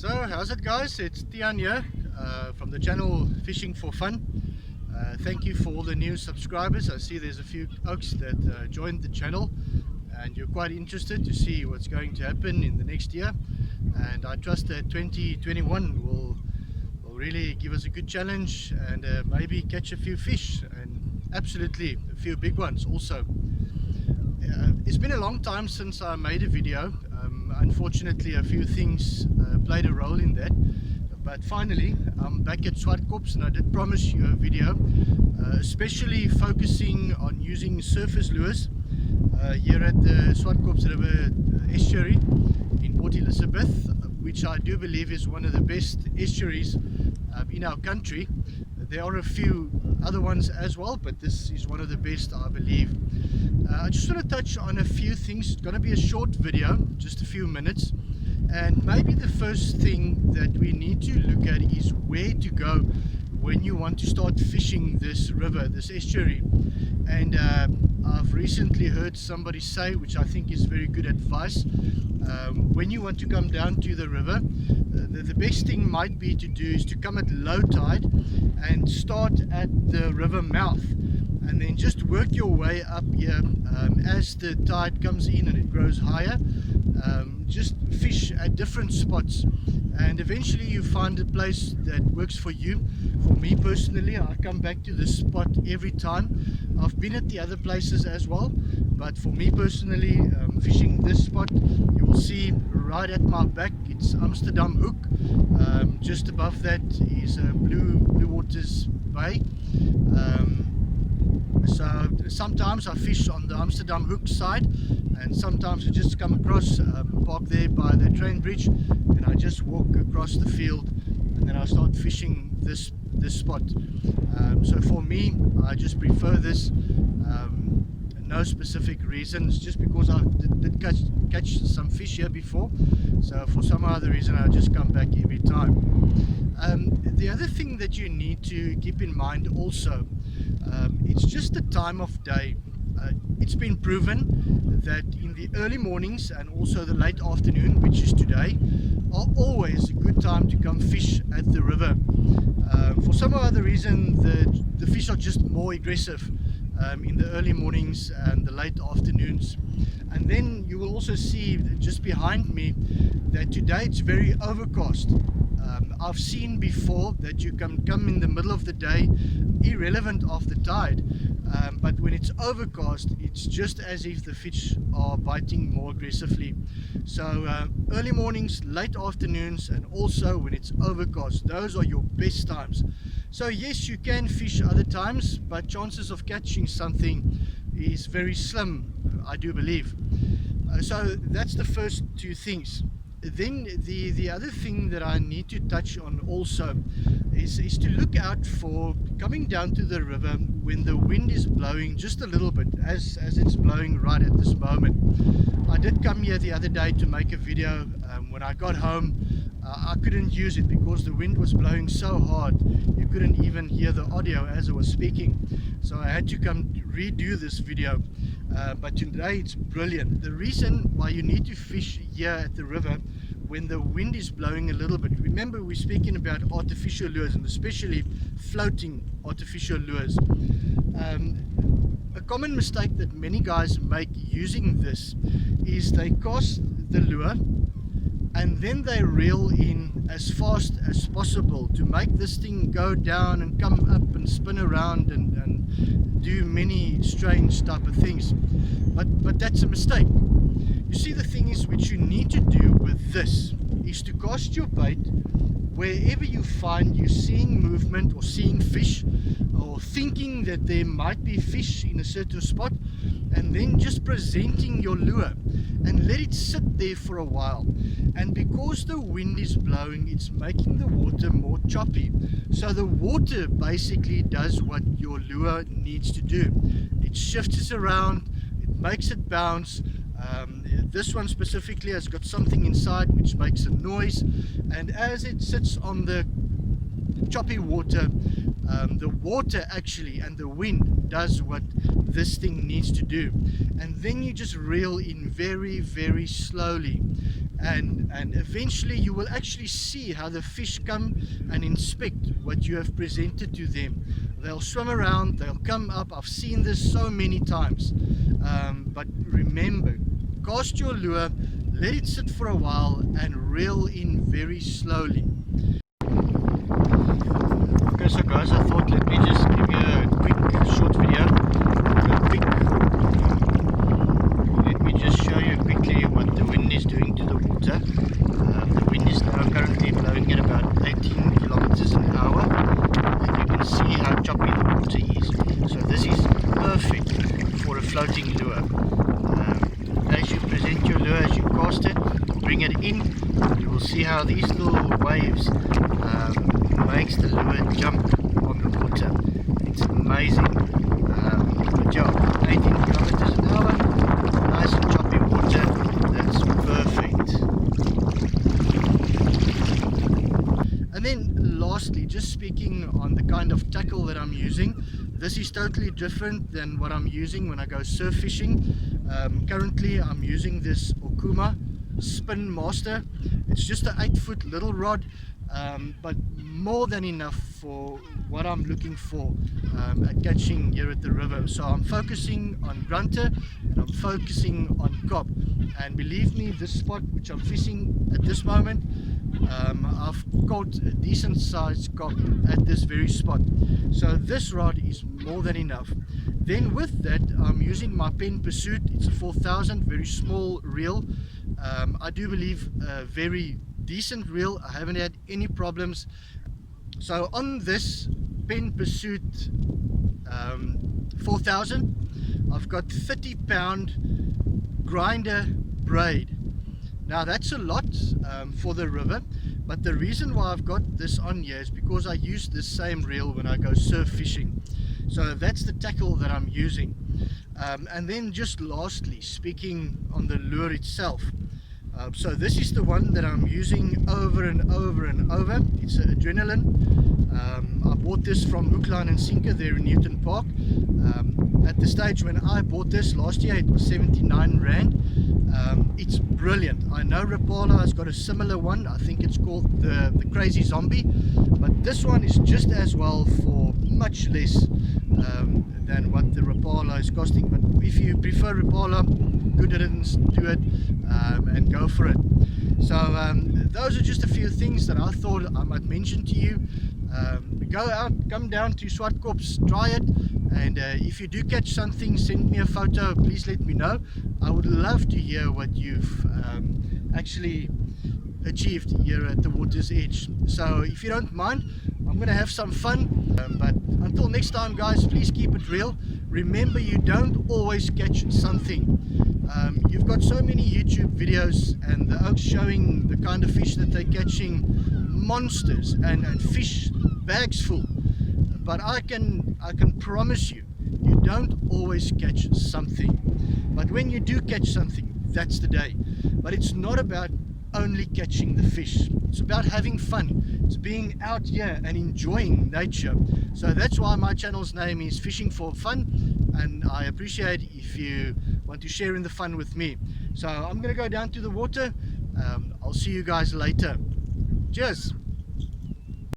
So how's it guys, it's Tian here from the channel Fishing for Fun. Thank you for all the new subscribers. I see there's a few oaks that joined the channel and you're quite interested to see what's going to happen in the next year, and I trust that 2021 will really give us a good challenge and maybe catch a few fish, and absolutely a few big ones also. It's been a long time since I made a video. Unfortunately, a few things played a role in that, but finally I'm back at Swartkops, and I did promise you a video especially focusing on using surface lures here at the Swartkops River estuary in Port Elizabeth, which I do believe is one of the best estuaries in our country. There are a few other ones as well, but this is one of the best, I believe. I just want to touch on a few things. It's going to be a short video, just a few minutes, and maybe the first thing that we need to look at is where to go when you want to start fishing this river, this estuary. And I've recently heard somebody say, which I think is very good advice, when you want to come down to the river, the best thing might be to do is to come at low tide and start at the river mouth, and then just work your way up here as the tide comes in and it grows higher. Just fish at different spots, and eventually you find a place that works for you. For me personally, I come back to this spot every time. I've been at the other places as well, but for me personally, fishing this spot, you will see right at my back, it's Amsterdam Hook. Just above that is Blue Waters Bay. So sometimes I fish on the Amsterdam Hook side, and sometimes I just come across, park there by the train bridge, and I just walk across the field, and then I start fishing this spot. So for me, I just prefer this. No specific reasons, just because I did catch some fish here before, so for some other reason I just come back every time. The other thing that you need to keep in mind also, it's just the time of day. It's been proven that in the early mornings and also the late afternoon, which is today, are always a good time to come fish at the river. For some other reason, the fish are just more aggressive in the early mornings and the late afternoons. And then you will also see just behind me that today it's very overcast. I've seen before that you can come in the middle of the day, irrelevant of the tide, but when it's overcast, it's just as if the fish are biting more aggressively. So early mornings, late afternoons, and also when it's overcast, those are your best times. So yes, you can fish other times, but chances of catching something is very slim, I do believe. So that's the first two things. Then the other thing that I need to touch on also is to look out for coming down to the river when the wind is blowing just a little bit, as it's blowing right at this moment. I did come here the other day to make a video. When I got home, I couldn't use it because the wind was blowing so hard you couldn't even hear the audio as I was speaking, so I had to come redo this video. But today it's brilliant. The reason why you need to fish here at the river when the wind is blowing a little bit, remember we're speaking about artificial lures, and especially floating artificial lures. A common mistake that many guys make using this is they cast the lure and then they reel in as fast as possible to make this thing go down and come up and spin around and do many strange type of things. But that's a mistake. You see, the thing is, which you need to do with this is to cast your bait wherever you find you're seeing movement or seeing fish, or thinking that there might be fish in a certain spot, and then just presenting your lure and let it sit there for a while. And because the wind is blowing, it's making the water more choppy, so the water basically does what your lure needs to do. It shifts it around, it makes it bounce. This one specifically has got something inside which makes a noise, and as it sits on the choppy water, The water actually and the wind does what this thing needs to do, and then you just reel in very, very slowly, and eventually you will actually see how the fish come and inspect what you have presented to them. They'll swim around, they'll come up. I've seen this so many times. But remember, cast your lure, let it sit for a while, and reel in very slowly. Okay, so guys, I thought let me just give you a quick short video. Let me just show you quickly what the wind is doing to the water. The wind is now currently blowing at about 18 kilometers an hour, and you can see how choppy the water is. So this is perfect for a floating lure. As you present your lure, as you cast it, bring it in, you will see how these little waves makes the lure jump on the water. It's amazing. Good job. 18 kilometers an hour, nice and choppy water. That's perfect. And then lastly, just speaking on the kind of tackle that I'm using, this is totally different than what I'm using when I go surf fishing. Currently I'm using this Okuma Spin Master. It's just an 8-foot little rod, but more than enough for what I'm looking for at catching here at the river. So I'm focusing on grunter and I'm focusing on cob, and believe me, this spot which I'm fishing at this moment, I've caught a decent sized cob at this very spot. So this rod is more than enough. Then with that, I'm using my Pen Pursuit. It's a 4000, very small reel. I do believe a very decent reel. I haven't had any problems. So on this Pen Pursuit 4000, I've got 30-pound grinder braid. Now that's a lot for the river, but the reason why I've got this on here is because I use this same reel when I go surf fishing. So that's the tackle that I'm using. And then just lastly, speaking on the lure itself, so this is the one that I'm using over and over and over. It's an Adrenaline. I bought this from Hook, Line and Sinker there in Newton Park. At the stage when I bought this last year, it was 79 Rand. It's brilliant. I know Rapala has got a similar one. I think it's called the Crazy Zombie, but this one is just as well for much less than what the Rapala is costing. But if you prefer Rapala, good riddance, do it and go for it. So those are just a few things that I thought I might mention to you. Go out, come down to Swartkops, try it, and if you do catch something, send me a photo, please let me know. I would love to hear what you've actually achieved here at the water's edge. So if you don't mind, I'm going to have some fun, but until next time guys, please keep it real. Remember, you don't always catch something. You've got so many YouTube videos and the oaks showing the kind of fish that they're catching, monsters and fish bags full, but I can promise you, you don't always catch something. But when you do catch something, that's the day. But it's not about only catching the fish, it's about having fun. It's being out here and enjoying nature. So that's why my channel's name is Fishing for Fun, and I appreciate if you want to share in the fun with me. So I'm gonna go down to the water. I'll see you guys later. Cheers.